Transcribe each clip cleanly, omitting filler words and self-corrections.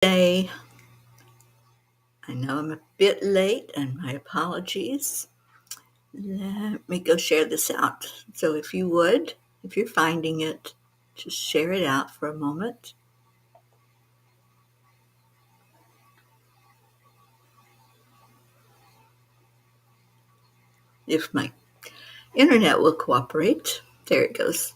Day. I know I'm a bit late, and my apologies. Let me go share this out. So if you would, if you're finding it, just share it out for a moment. If my internet will cooperate. There it goes.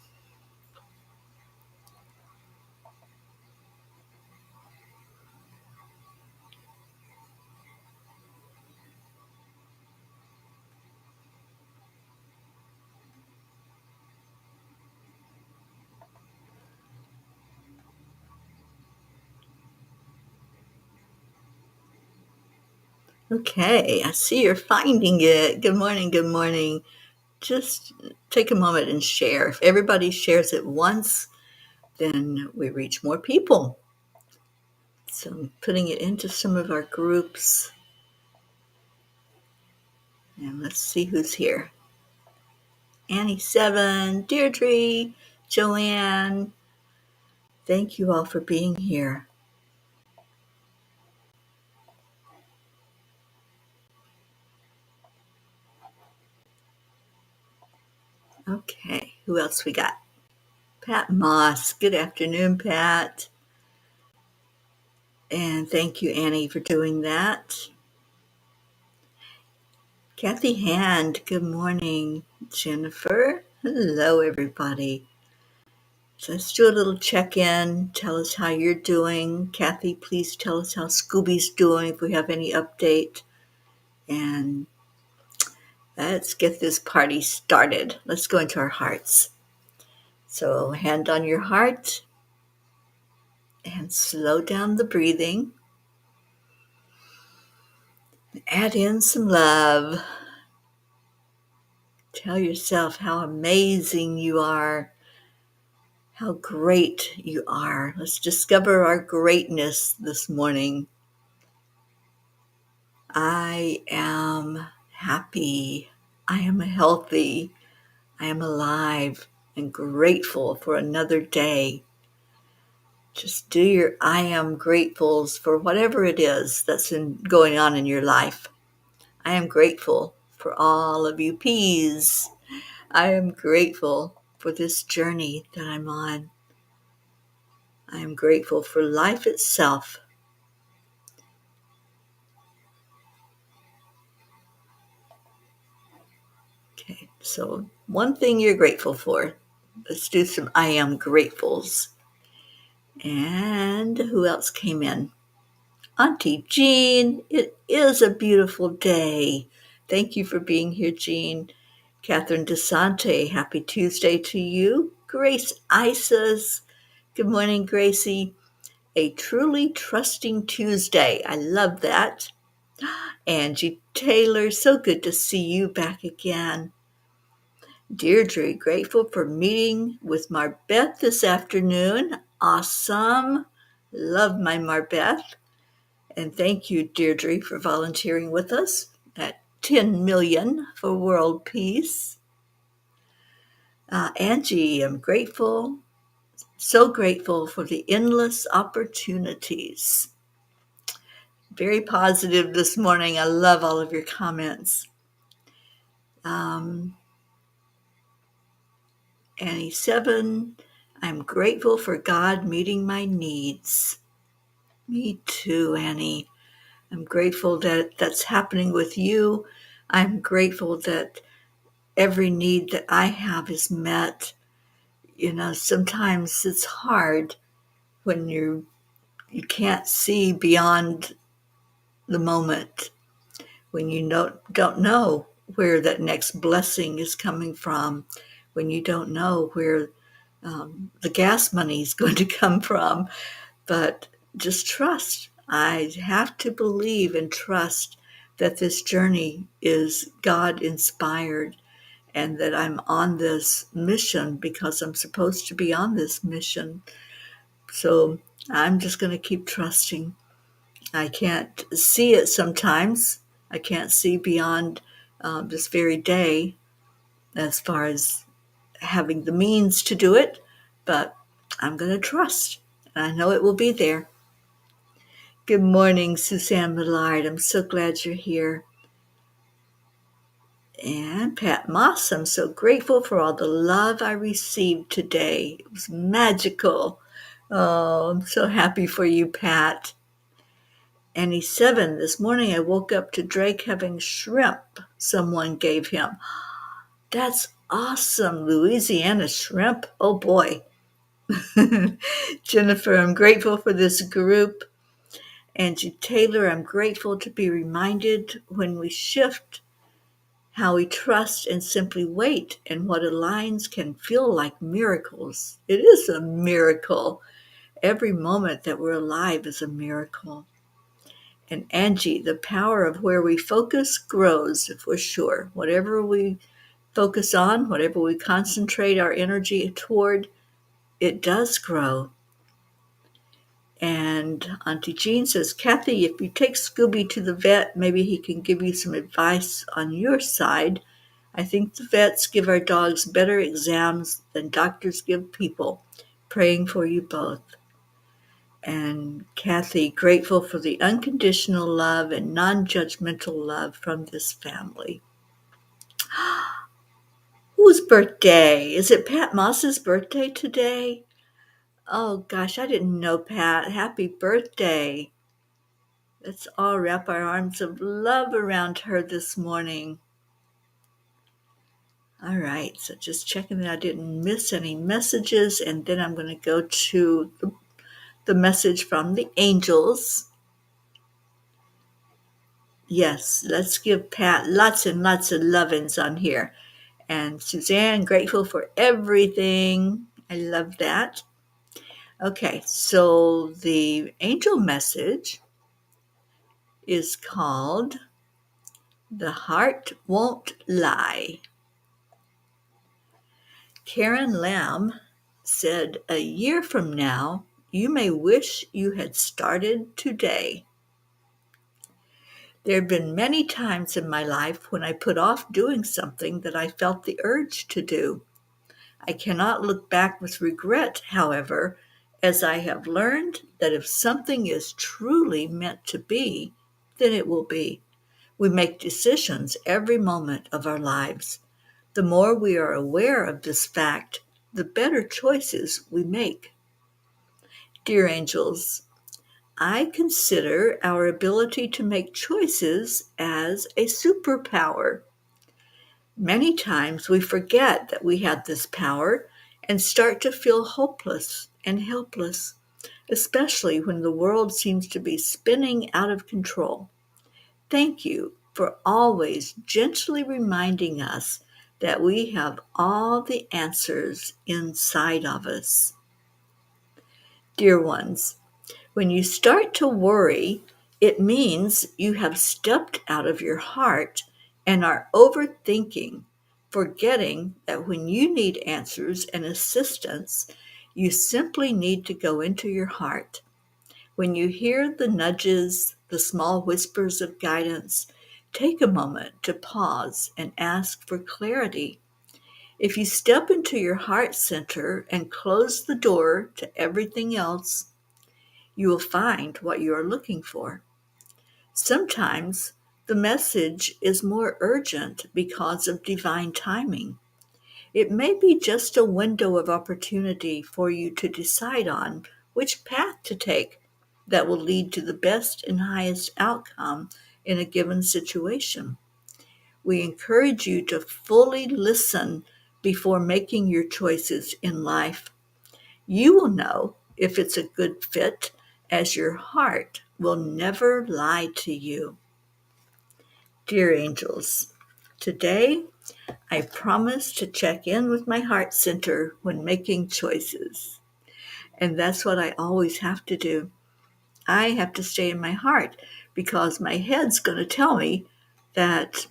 Okay, I see you're finding it. Good morning, good morning. Just take a moment and share. If everybody shares it once, then we reach more people. So I'm putting it into some of our groups. And let's see who's here. Annie 7, Deirdre, Joanne. Thank you all for being here. Okay, who else we got? Pat Moss. Good afternoon, Pat. And thank you, Annie, for doing that. Kathy Hand, good morning. Jennifer, hello, everybody. So let's do a little check-in. Tell us how you're doing. Kathy, please tell us how Scooby's doing if we have any update. And let's get this party started. Let's go into our hearts. So hand on your heart and slow down the breathing. Add in some love. Tell yourself how amazing you are, how great you are. Let's discover our greatness this morning. I am happy. I am healthy. I am alive and grateful for another day. Just do your I am gratefuls for whatever it is that's going on in your life. I am grateful for all of you P's. I am grateful for this journey that I'm on. I am grateful for life itself. Okay, so one thing you're grateful for. Let's do some I am gratefuls. And who else came in? Auntie Jean, it is a beautiful day. Thank you for being here, Jean. Catherine DeSante, happy Tuesday to you. Grace Isis, good morning, Gracie. A truly trusting Tuesday. I love that. Angie Taylor, so good to see you back again. Deirdre, grateful for meeting with Marbeth this afternoon. Awesome. Love my Marbeth. And thank you, Deirdre, for volunteering with us at 10 million for world peace. Angie, I'm grateful, so grateful for the endless opportunities. Very positive this morning. I love all of your comments. Annie 7, I'm grateful for God meeting my needs. Me too, Annie. I'm grateful that that's happening with you. I'm grateful that every need that I have is met. You know, sometimes it's hard when you can't see beyond the moment, when you don't know where that next blessing is coming from, when you don't know where the gas money is going to come from. But just trust. I have to believe and trust that this journey is God inspired and that I'm on this mission because I'm supposed to be on this mission. So I'm just going to keep trusting. I can't see it sometimes. I can't see beyond this very day as far as having the means to do it, but I'm going to trust. And I know it will be there. Good morning, Suzanne Millard. I'm so glad you're here. And Pat Moss, I'm so grateful for all the love I received today. It was magical. Oh, I'm so happy for you, Pat. Annie 7, this morning I woke up to Drake having shrimp someone gave him. That's awesome, Louisiana shrimp. Oh boy. Jennifer, I'm grateful for this group. Angie Taylor, I'm grateful to be reminded when we shift how we trust and simply wait, and what aligns can feel like miracles. It is a miracle. Every moment that we're alive is a miracle. And Angie, the power of where we focus grows, for sure. Whatever we focus on, whatever we concentrate our energy toward, it does grow. And Auntie Jean says, Kathy, if you take Scooby to the vet, maybe he can give you some advice on your side. I think the vets give our dogs better exams than doctors give people. Praying for you both. And Kathy, grateful for the unconditional love and non-judgmental love from this family. Whose birthday? Is it Pat Moss's birthday today? Oh gosh, I didn't know, Pat. Happy birthday. Let's all wrap our arms of love around her this morning. All right, so just checking that I didn't miss any messages, and then I'm going to go to the message from the angels. Yes, let's give Pat lots and lots of lovins on here. And Suzanne, grateful for everything. I love that. Okay, so the angel message is called The Heart Won't Lie. Karen Lamb said, a year from now, you may wish you had started today. There have been many times in my life when I put off doing something that I felt the urge to do. I cannot look back with regret, however, as I have learned that if something is truly meant to be, then it will be. We make decisions every moment of our lives. The more we are aware of this fact, the better choices we make. Dear angels, I consider our ability to make choices as a superpower. Many times we forget that we have this power and start to feel hopeless and helpless, especially when the world seems to be spinning out of control. Thank you for always gently reminding us that we have all the answers inside of us. Dear ones, when you start to worry, it means you have stepped out of your heart and are overthinking, forgetting that when you need answers and assistance, you simply need to go into your heart. When you hear the nudges, the small whispers of guidance, take a moment to pause and ask for clarity. If you step into your heart center and close the door to everything else, you will find what you are looking for. Sometimes the message is more urgent because of divine timing. It may be just a window of opportunity for you to decide on which path to take that will lead to the best and highest outcome in a given situation. We encourage you to fully listen before making your choices in life. You will know if it's a good fit, as your heart will never lie to you. Dear angels, today I promise to check in with my heart center when making choices. And that's what I always have to do. I have to stay in my heart because my head's going to tell me that,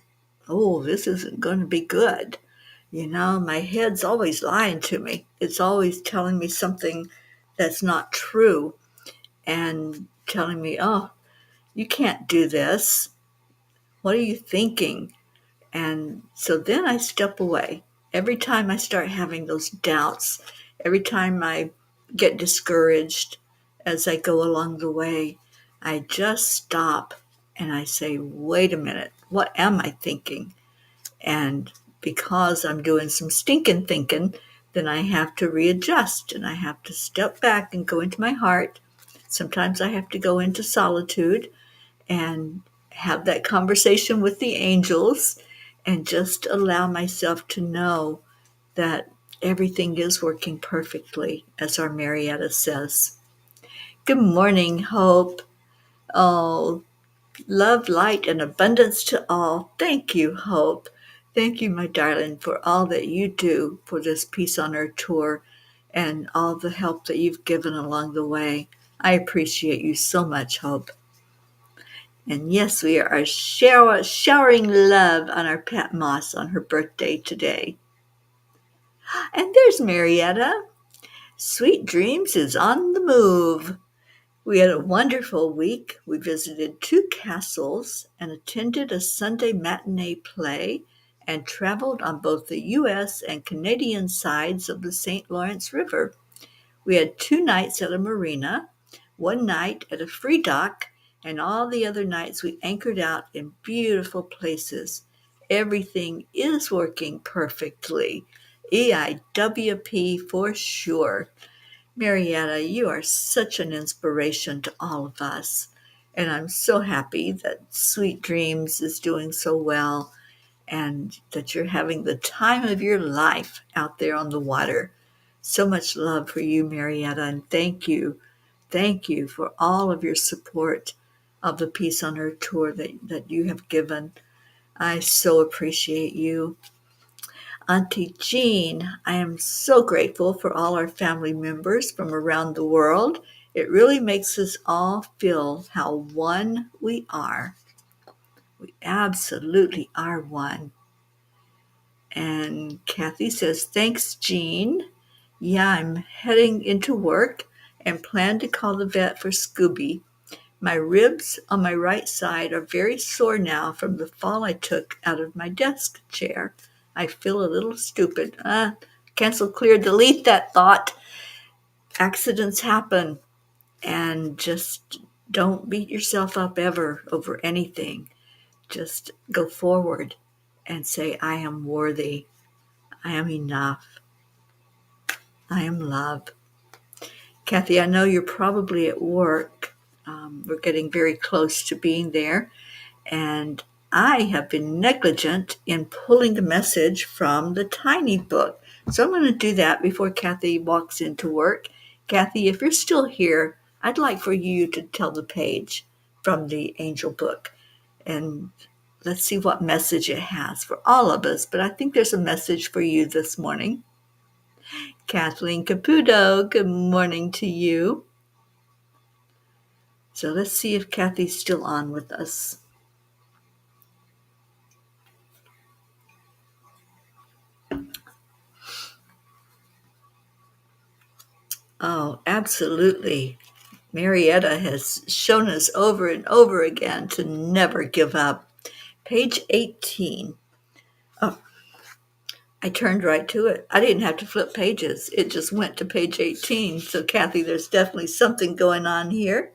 oh, this isn't going to be good. You know, my head's always lying to me. It's always telling me something that's not true and telling me, oh, you can't do this. What are you thinking? And so then I step away. Every time I start having those doubts, every time I get discouraged as I go along the way, I just stop and I say, wait a minute, what am I thinking? And because I'm doing some stinking thinking, then I have to readjust and I have to step back and go into my heart. Sometimes I have to go into solitude and have that conversation with the angels and just allow myself to know that everything is working perfectly, as our Marietta says. Good morning, Hope. Oh, love, light, and abundance to all. Thank you, Hope. Thank you, my darling, for all that you do for this Peace on Earth tour and all the help that you've given along the way. I appreciate you so much, Hope. And yes, we are showering love on our Pat Moss on her birthday today. And there's Marietta. Sweet Dreams is on the move. We had a wonderful week. We visited 2 castles and attended a Sunday matinee play and traveled on both the U.S. and Canadian sides of the St. Lawrence River. We had 2 nights at a marina, 1 night at a free dock, and all the other nights we anchored out in beautiful places. Everything is working perfectly. EIWP for sure. Marietta, you are such an inspiration to all of us. And I'm so happy that Sweet Dreams is doing so well and that you're having the time of your life out there on the water. So much love for you, Marietta, and thank you. Thank you for all of your support of the Peace on Earth tour that you have given. I so appreciate you. Auntie Jean, I am so grateful for all our family members from around the world. It really makes us all feel how one we are. We absolutely are one. And Kathy says, thanks, Jean. Yeah, I'm heading into work and plan to call the vet for Scooby. My ribs on my right side are very sore now from the fall I took out of my desk chair. I feel a little stupid. Cancel, clear, delete that thought. Accidents happen, and just don't beat yourself up ever over anything. Just go forward and say, I am worthy. I am enough. I am love. Kathy, I know you're probably at work. We're getting very close to being there. And I have been negligent in pulling the message from the tiny book. So I'm going to do that before Kathy walks into work. Kathy, if you're still here, I'd like for you to tell the page from the angel book. And let's see what message it has for all of us. But I think there's a message for you this morning. Kathleen Caputo, good morning to you. So let's see if Kathy's still on with us. Oh, absolutely. Marietta has shown us over and over again to never give up. Page 18. Oh, I turned right to it. I didn't have to flip pages. It just went to page 18. So, Kathy, there's definitely something going on here.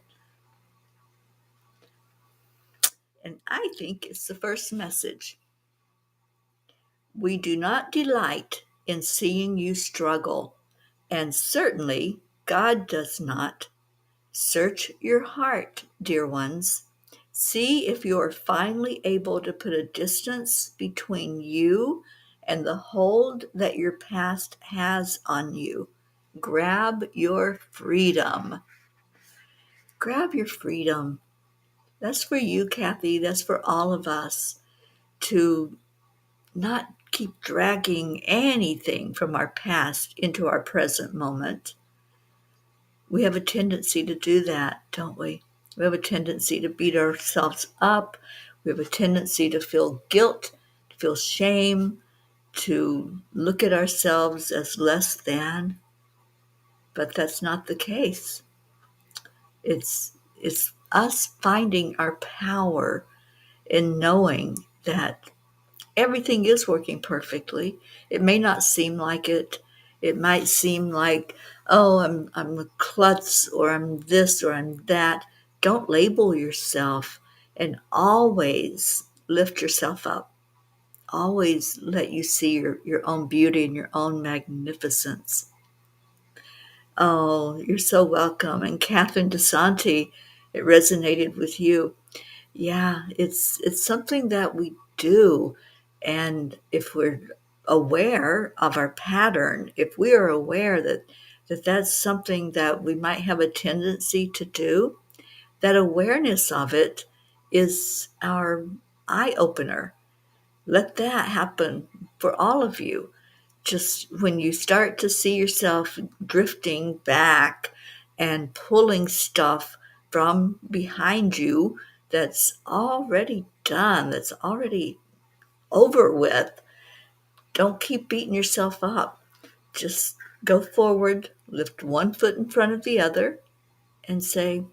And I think it's the first message. We do not delight in seeing you struggle, and certainly God does not. Search your heart, dear ones. See if you are finally able to put a distance between you and the hold that your past has on you. Grab your freedom. Grab your freedom. That's for you, Kathy. That's for all of us to not keep dragging anything from our past into our present moment. We have a tendency to do that, don't we? We have a tendency to beat ourselves up. We have a tendency to feel guilt, to feel shame, to look at ourselves as less than. But that's not the case. It's us finding our power in knowing that everything is working perfectly. It may not seem like it. It might seem like, oh, I'm a klutz, or I'm this, or I'm that. Don't label yourself, and always lift yourself up. Always let you see your own beauty and your own magnificence. Oh, you're so welcome. And Catherine DeSanti, it resonated with you. Yeah, it's something that we do. And if we're aware of our pattern, if we are aware that that's something that we might have a tendency to do, that awareness of it is our eye opener. Let that happen for all of you. Just when you start to see yourself drifting back and pulling stuff from behind you that's already done, that's already over with, don't keep beating yourself up. Just go forward, lift one foot in front of the other, and say,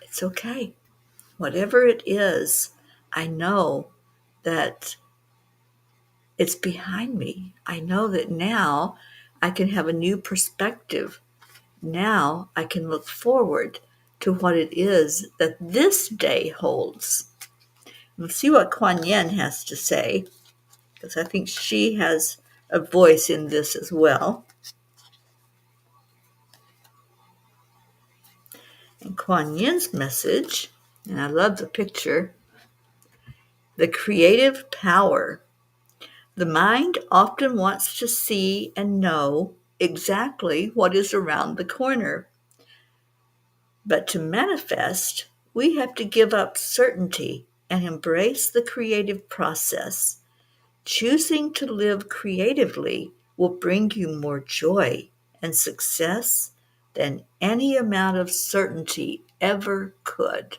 it's okay. Whatever it is, I know that it's behind me. I know that now I can have a new perspective. Now I can look forward to what it is that this day holds. Let's see what Kuan Yin has to say, because I think she has a voice in this as well. And Kuan Yin's message, and I love the picture, the creative power. The mind often wants to see and know exactly what is around the corner. But to manifest, we have to give up certainty and embrace the creative process. Choosing to live creatively will bring you more joy and success than any amount of certainty ever could.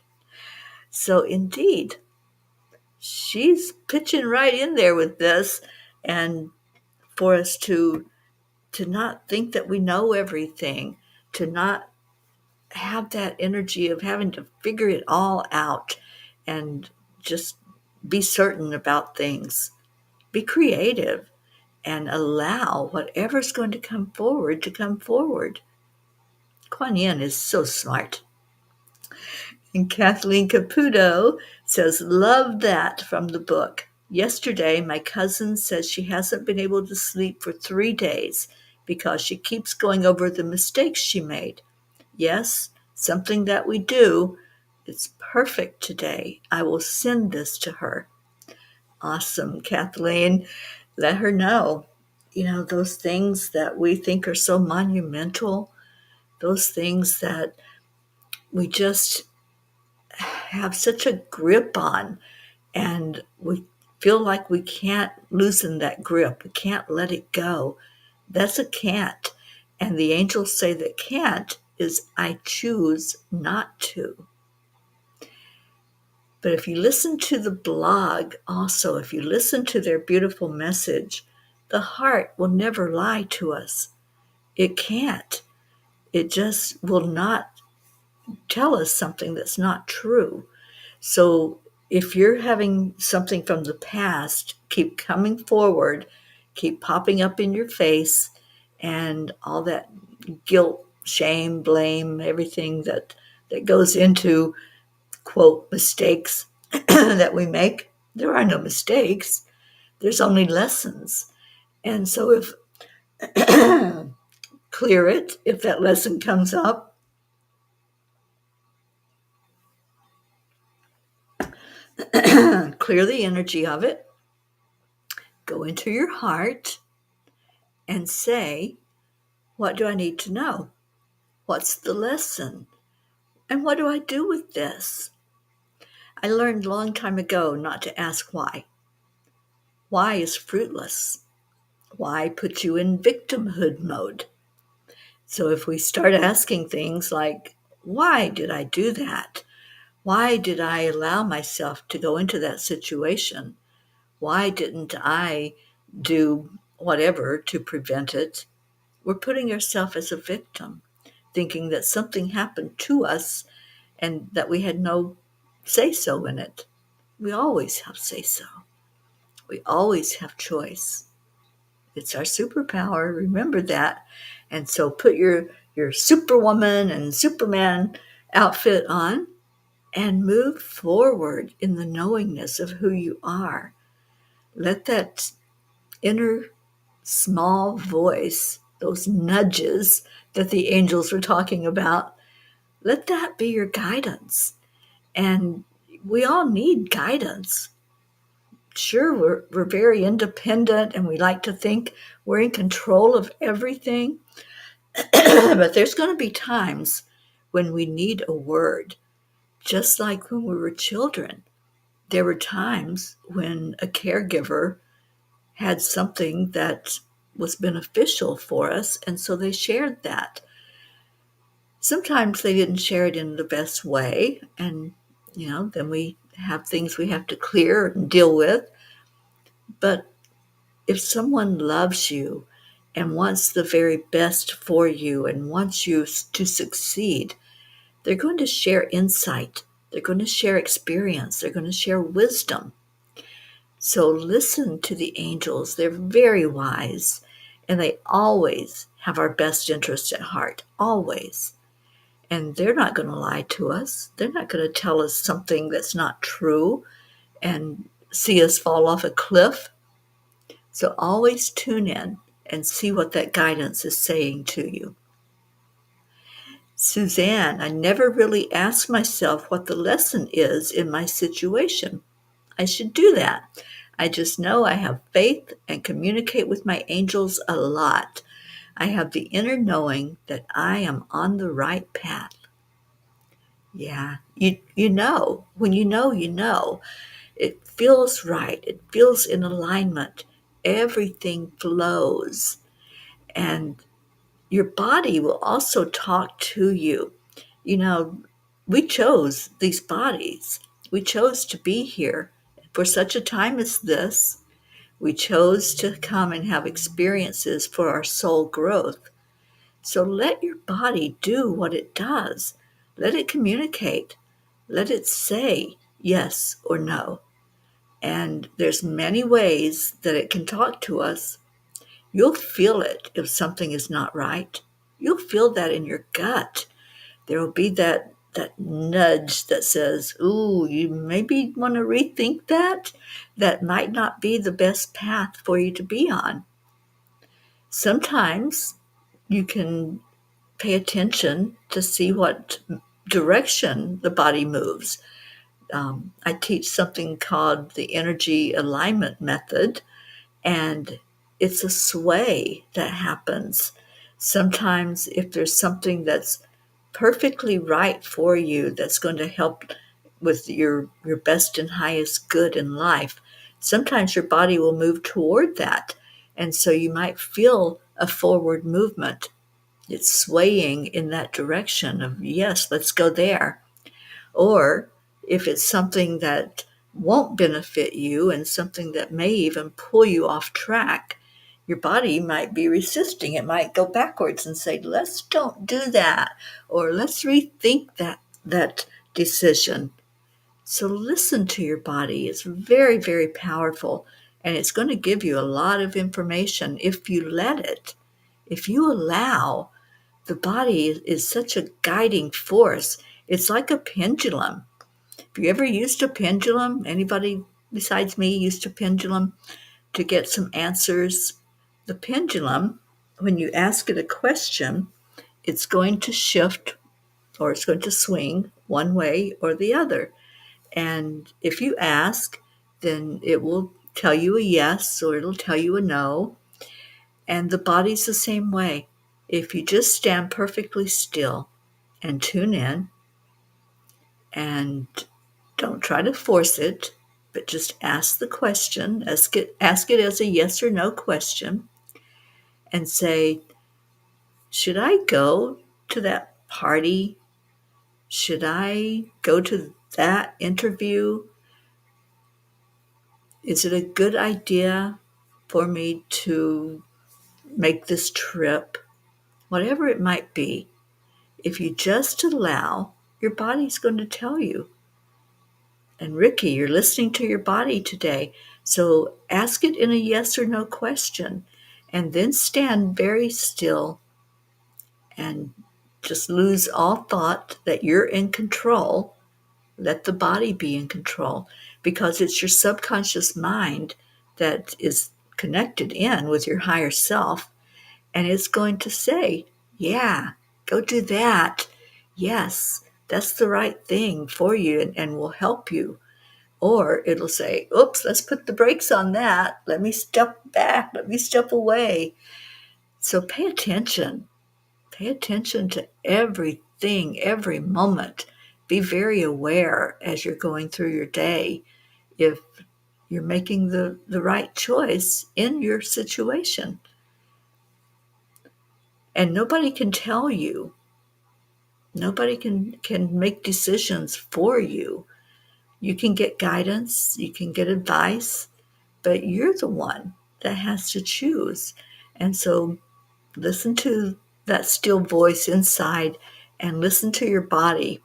So, indeed, she's pitching right in there with this, and for us to not think that we know everything, to not have that energy of having to figure it all out and just be certain about things. Be creative and allow whatever's going to come forward to come forward. Kuan Yin is so smart. And Kathleen Caputo says, love that from the book. Yesterday, my cousin says she hasn't been able to sleep for 3 days because she keeps going over the mistakes she made. Yes, something that we do. It's perfect today. I will send this to her. Awesome, Kathleen. Let her know. Those things that we think are so monumental, those things that we just have such a grip on, and we feel like we can't loosen that grip. We can't let it go. That's a can't. And the angels say that can't is I choose not to. But if you listen to the blog, also, if you listen to their beautiful message, the heart will never lie to us. It can't. It just will not tell us something that's not true. So if you're having something from the past keep coming forward, keep popping up in your face, and all that guilt, shame, blame, everything that goes into, quote, mistakes that we make, there are no mistakes. There's only lessons. And so if clear it, if that lesson comes up, clear the energy of it, go into your heart and say, what do I need to know? What's the lesson? And what do I do with this? I learned a long time ago not to ask why. Why is fruitless. Why put you in victimhood mode? So if we start asking things like, why did I do that? Why did I allow myself to go into that situation? Why didn't I do whatever to prevent it? We're putting ourselves as a victim, thinking that something happened to us and that we had no say-so in it. We always have say-so. We always have choice. It's our superpower. Remember that. And so put your superwoman and superman outfit on and move forward in the knowingness of who you are. Let that inner small voice, those nudges that the angels were talking about, let that be your guidance. And we all need guidance. Sure, we're very independent and we like to think we're in control of everything, but there's going to be times when we need a word, just like when we were children. There were times when a caregiver had something that was beneficial for us, and so they shared that. Sometimes they didn't share it in the best way, and then we have things we have to clear and deal with. But if someone loves you and wants the very best for you and wants you to succeed, they're going to share insight, they're going to share experience, they're going to share wisdom. So listen to the angels. They're very wise, and they always have our best interest at heart, always. And they're not going to lie to us. They're not going to tell us something that's not true and see us fall off a cliff. So always tune in and see what that guidance is saying to you. Suzanne, I never really ask myself what the lesson is in my situation. I should do that. I just know I have faith and communicate with my angels a lot. I have the inner knowing that I am on the right path. Yeah, you know. When you know, you know. It feels right. It feels in alignment. Everything flows. And your body will also talk to you. You know, we chose these bodies. We chose to be here for such a time as this. We chose to come and have experiences for our soul growth. So let your body do what it does. Let it communicate. Let it say yes or no. And there's many ways that it can talk to us. You'll feel it if something is not right. You'll feel that in your gut. There will be that nudge that says, ooh, you maybe want to rethink that. That might not be the best path for you to be on. Sometimes you can pay attention to see what direction the body moves. I teach something called the energy alignment method, and it's a sway that happens. Sometimes if there's something that's perfectly right for you, that's going to help with your best and highest good in life, sometimes your body will move toward that. And so you might feel a forward movement. It's swaying in that direction of, yes, let's go there. Or if it's something that won't benefit you and something that may even pull you off track, your body might be resisting. It might go backwards and say, let's don't do that, or let's rethink that decision. So listen to your body. It's very, very powerful, and it's going to give you a lot of information if you let it. If you allow, the body is such a guiding force. It's like a pendulum. Have you ever used a pendulum? Anybody besides me used a pendulum to get some answers? The pendulum, when you ask it a question, it's going to shift or it's going to swing one way or the other. And if you ask, then it will tell you a yes or it'll tell you a no. And the body's the same way. If you just stand perfectly still and tune in and don't try to force it, but just ask the question, ask it as a yes or no question, and say, should I go to that party? Should I go to that interview? Is it a good idea for me to make this trip? Whatever it might be, if you just allow, your body's going to tell you. And Ricky, you're listening to your body today. So ask it in a yes or no question, and then stand very still and just lose all thought that you're in control. Let the body be in control, because it's your subconscious mind that is connected in with your higher self, and it's going to say, yeah, go do that. Yes, that's the right thing for you and will help you. Or it'll say, oops, let's put the brakes on that. Let me step back. Let me step away. So pay attention. Pay attention to everything, every moment. Be very aware as you're going through your day if you're making the right choice in your situation. And nobody can tell you. Nobody can make decisions for you. You can get guidance, you can get advice, but you're the one that has to choose. And so listen to that still voice inside and listen to your body.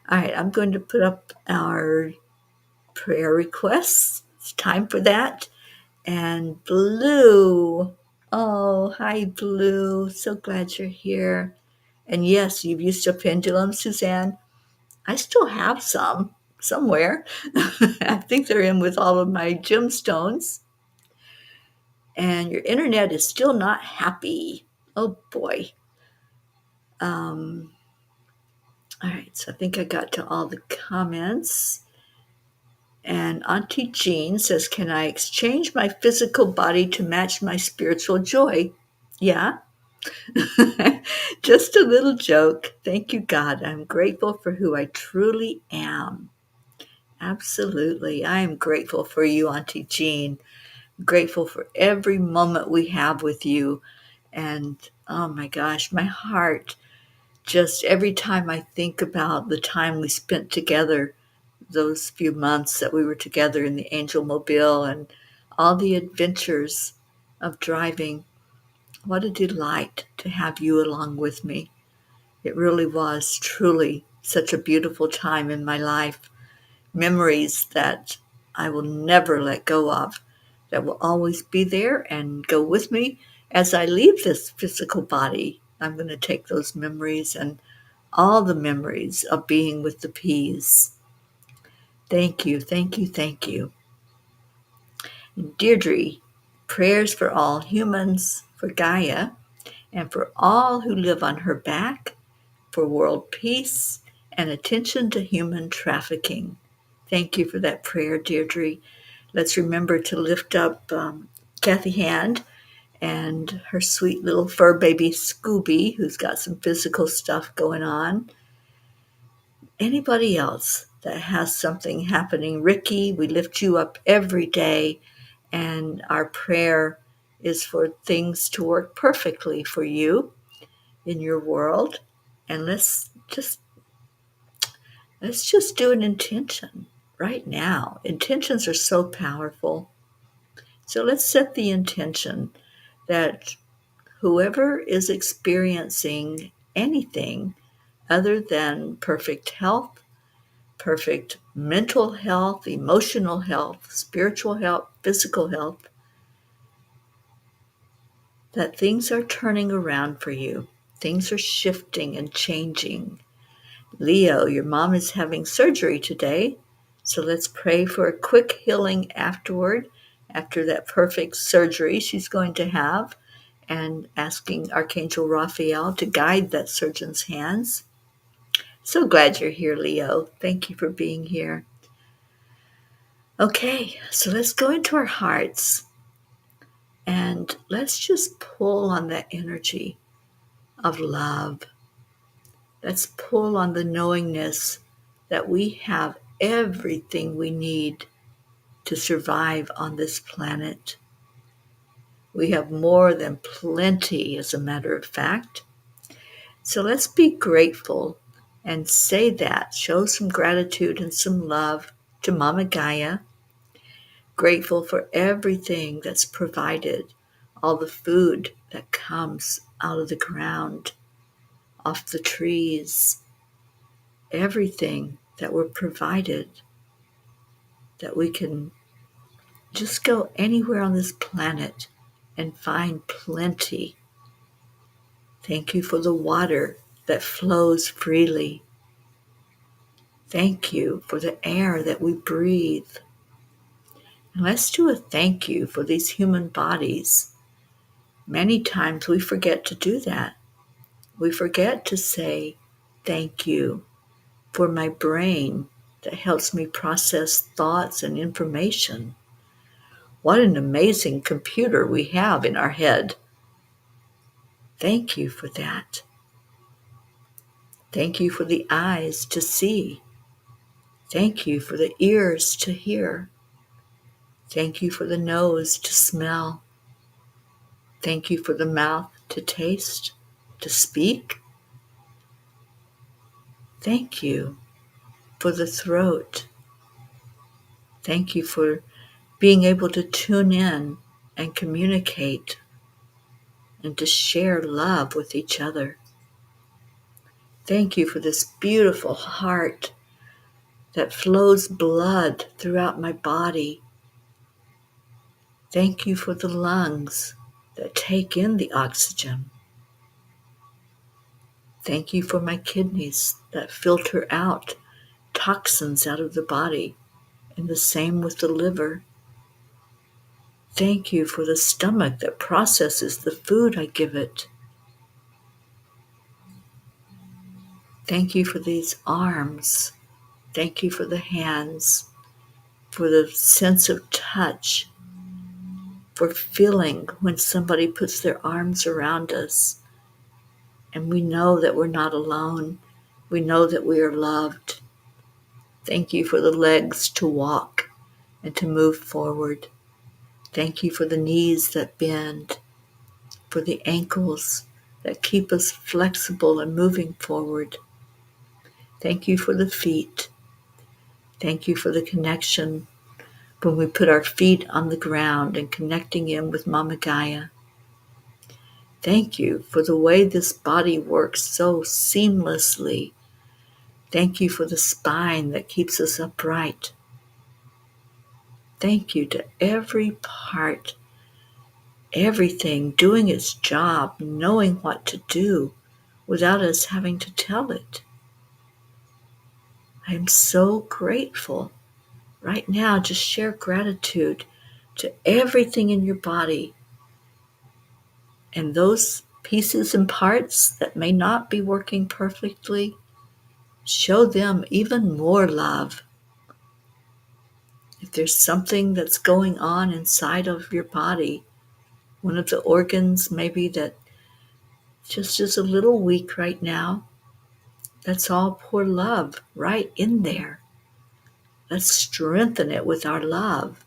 All right, I'm going to put up our prayer requests. It's time for that. And Blue. Oh, hi, Blue. So glad you're here. And yes, you've used a pendulum, Suzanne. I still have some somewhere. I think they're in with all of my gemstones. And your internet is still not happy. Oh boy. All right, so I think I got to all the comments. And Auntie Jean says, can I exchange my physical body to match my spiritual joy? Yeah. Just a little joke. Thank you, God. I'm grateful for who I truly am. Absolutely. I am grateful for you, Auntie Jean. Grateful for every moment we have with you. And oh my gosh, my heart, just every time I think about the time we spent together, those few months that we were together in the Angel Mobile and all the adventures of driving, what a delight to have you along with me. It really was truly such a beautiful time in my life. Memories that I will never let go of, that will always be there and go with me as I leave this physical body. I'm going to take those memories and all the memories of being with the peas. Thank you, thank you, thank you. Deirdre, prayers for all humans, for Gaia, and for all who live on her back, for world peace, and attention to human trafficking. Thank you for that prayer, Deirdre. Let's remember to lift up Kathy Hand and her sweet little fur baby Scooby, who's got some physical stuff going on. Anybody else that has something happening, Ricky, we lift you up every day, and our prayer is for things to work perfectly for you in your world. And let's just do an intention right now. Intentions are so powerful. So let's set the intention that whoever is experiencing anything other than perfect health, perfect mental health, emotional health, spiritual health, physical health, that things are turning around for you. Things are shifting and changing. Leo, your mom is having surgery today, so let's pray for a quick healing afterward, after that perfect surgery she's going to have, and asking Archangel Raphael to guide that surgeon's hands. So glad you're here, Leo. Thank you for being here. Okay, so let's go into our hearts and let's just pull on that energy of love. Let's pull on the knowingness that we have everything we need to survive on this planet. We have more than plenty, as a matter of fact. So let's be grateful and say that. Show some gratitude and some love to Mama Gaia. Grateful for everything that's provided, all the food that comes out of the ground, off the trees, everything that we're provided, that we can just go anywhere on this planet and find plenty. Thank you for the water that flows freely. Thank you for the air that we breathe. And let's do a thank you for these human bodies. Many times we forget to do that. We forget to say thank you for my brain that helps me process thoughts and information. What an amazing computer we have in our head. Thank you for that. Thank you for the eyes to see. Thank you for the ears to hear. Thank you for the nose to smell. Thank you for the mouth to taste, to speak. Thank you for the throat. Thank you for being able to tune in and communicate and to share love with each other. Thank you for this beautiful heart that flows blood throughout my body. Thank you for the lungs that take in the oxygen. Thank you for my kidneys that filter out toxins out of the body, and the same with the liver. Thank you for the stomach that processes the food I give it. Thank you for these arms. Thank you for the hands, for the sense of touch, for feeling when somebody puts their arms around us and we know that we're not alone. We know that we are loved. Thank you for the legs to walk and to move forward. Thank you for the knees that bend, for the ankles that keep us flexible and moving forward. Thank you for the feet. Thank you for the connection when we put our feet on the ground and connecting in with Mama Gaia. Thank you for the way this body works so seamlessly. Thank you for the spine that keeps us upright. Thank you to every part, everything doing its job, knowing what to do without us having to tell it. I am so grateful. Right now, just share gratitude to everything in your body. And those pieces and parts that may not be working perfectly, show them even more love. If there's something that's going on inside of your body, one of the organs maybe that just is a little weak right now, let's all pour love right in there. Let's strengthen it with our love.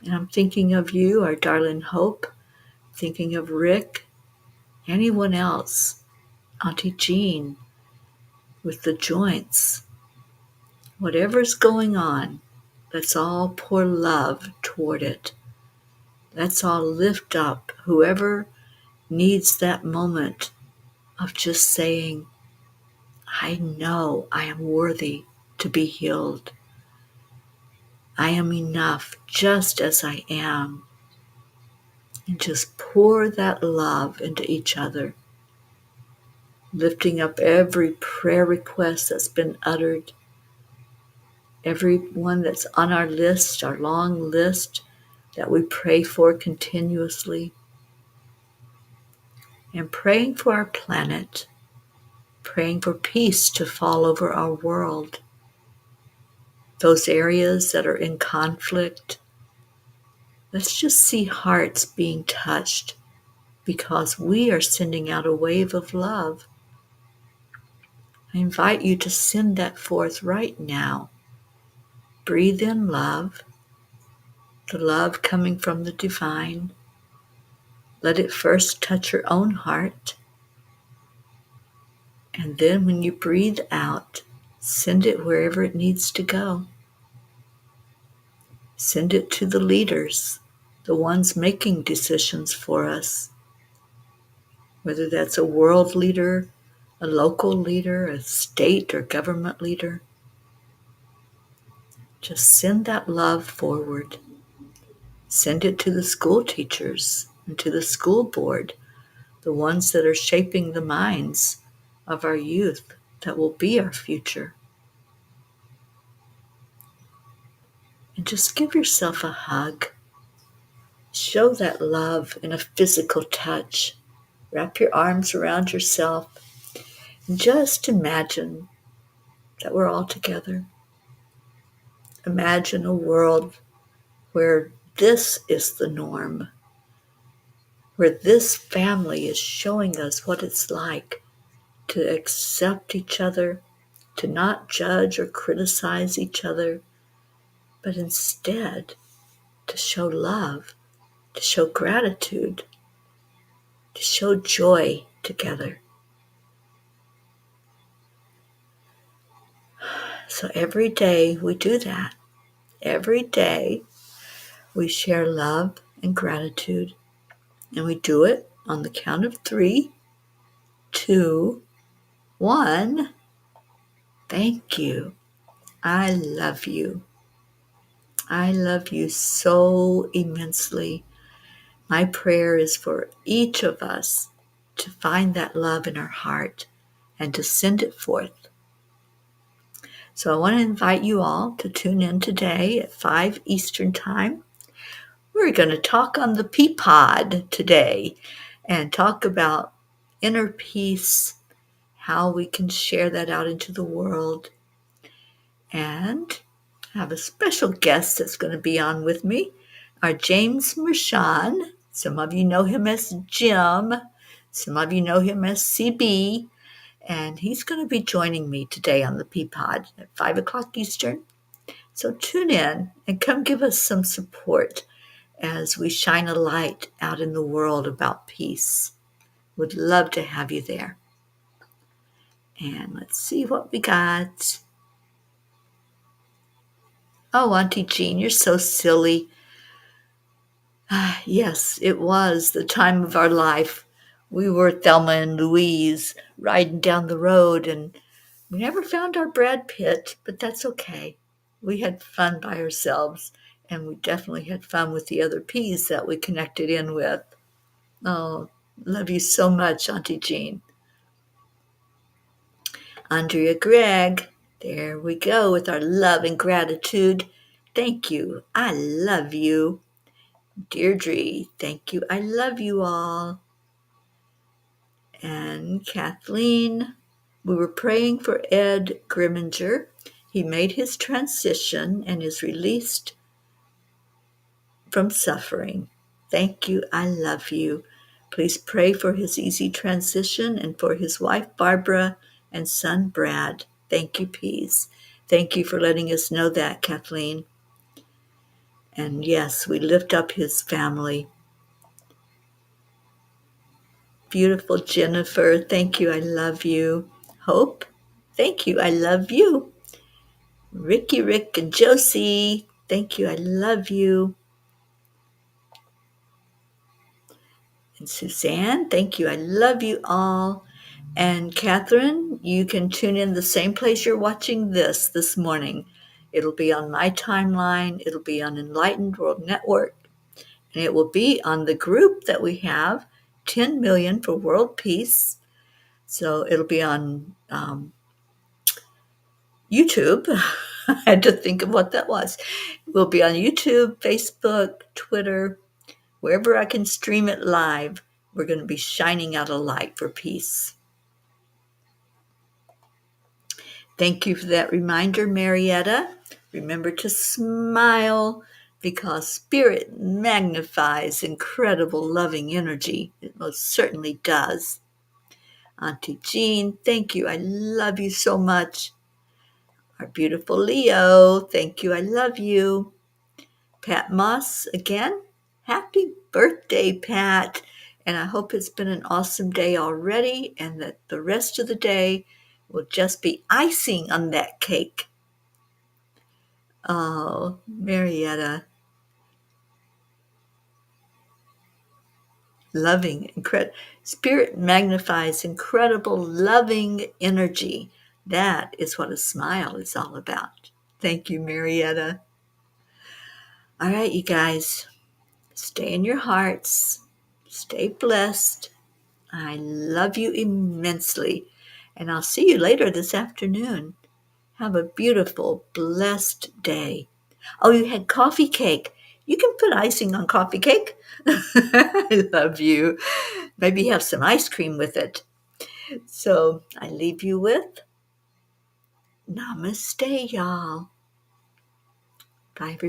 And I'm thinking of you, our darling Hope, thinking of Rick, anyone else, Auntie Jean, with the joints. Whatever's going on, let's all pour love toward it. Let's all lift up whoever needs that moment of just saying, I know I am worthy to be healed. I am enough just as I am. And just pour that love into each other, lifting up every prayer request that's been uttered, every one that's on our list, our long list that we pray for continuously, and praying for our planet, praying for peace to fall over our world. Those areas that are in conflict, let's just see hearts being touched because we are sending out a wave of love. I invite you to send that forth right now. Breathe in love, the love coming from the divine. Let it first touch your own heart. And then when you breathe out, send it wherever it needs to go. Send it to the leaders, the ones making decisions for us. Whether that's a world leader, a local leader, a state or government leader. Just send that love forward. Send it to the school teachers and to the school board, the ones that are shaping the minds of our youth that will be our future. And just give yourself a hug. Show that love in a physical touch. Wrap your arms around yourself and just imagine that we're all together. Imagine a world where this is the norm, where this family is showing us what it's like to accept each other, to not judge or criticize each other, but instead to show love, to show gratitude, to show joy together. So every day we do that. Every day we share love and gratitude, and we do it on the count of 3, 2, 1. Thank you. I love you. I love you so immensely. My prayer is for each of us to find that love in our heart and to send it forth. So I want to invite you all to tune in today at 5 Eastern Time. We're going to talk on the Peapod today and talk about inner peace, how we can share that out into the world, and I have a special guest that's going to be on with me, our James Mershon. Some of you know him as Jim. Some of you know him as CB. And he's going to be joining me today on the Peapod at 5 o'clock Eastern. So tune in and come give us some support as we shine a light out in the world about peace. Would love to have you there. And let's see what we got. Oh, Auntie Jean, you're so silly. Yes, it was the time of our life. We were Thelma and Louise riding down the road, and we never found our Brad Pitt, but that's okay. We had fun by ourselves, and we definitely had fun with the other P's that we connected in with. Oh, love you so much, Auntie Jean. Andrea Gregg, there we go with our love and gratitude. Thank you. I love you. Deirdre, thank you. I love you all. And Kathleen, we were praying for Ed Grimminger. He made his transition and is released from suffering. Thank you. I love you. Please pray for his easy transition and for his wife, Barbara, and son, Brad. Thank you, Peace. Thank you for letting us know that, Kathleen. And yes, we lift up his family. Beautiful Jennifer, thank you. I love you. Hope, thank you. I love you. Ricky, Rick, and Josie, thank you. I love you. And Suzanne, thank you. I love you all. And Catherine, you can tune in the same place you're watching this morning. It'll be on my timeline. It'll be on Enlightened World Network. And it will be on the group that we have, 10 Million for World Peace. So it'll be on YouTube. I had to think of what that was. We'll be on YouTube, Facebook, Twitter, wherever I can stream it live. We're going to be shining out a light for peace. Thank you for that reminder, Marietta. Remember to smile because spirit magnifies incredible loving energy. It most certainly does. Auntie Jean, thank you. I love you so much. Our beautiful Leo, thank you. I love you. Pat Moss, again, happy birthday, Pat. And I hope it's been an awesome day already and that the rest of the day will just be icing on that cake. Oh, Marietta. Loving, spirit magnifies incredible loving energy. That is what a smile is all about. Thank you, Marietta. All right, you guys, stay in your hearts. Stay blessed. I love you immensely. And I'll see you later this afternoon. Have a beautiful, blessed day. Oh, you had coffee cake. You can put icing on coffee cake. I love you. Maybe have some ice cream with it. So I leave you with namaste, y'all. Bye, everybody.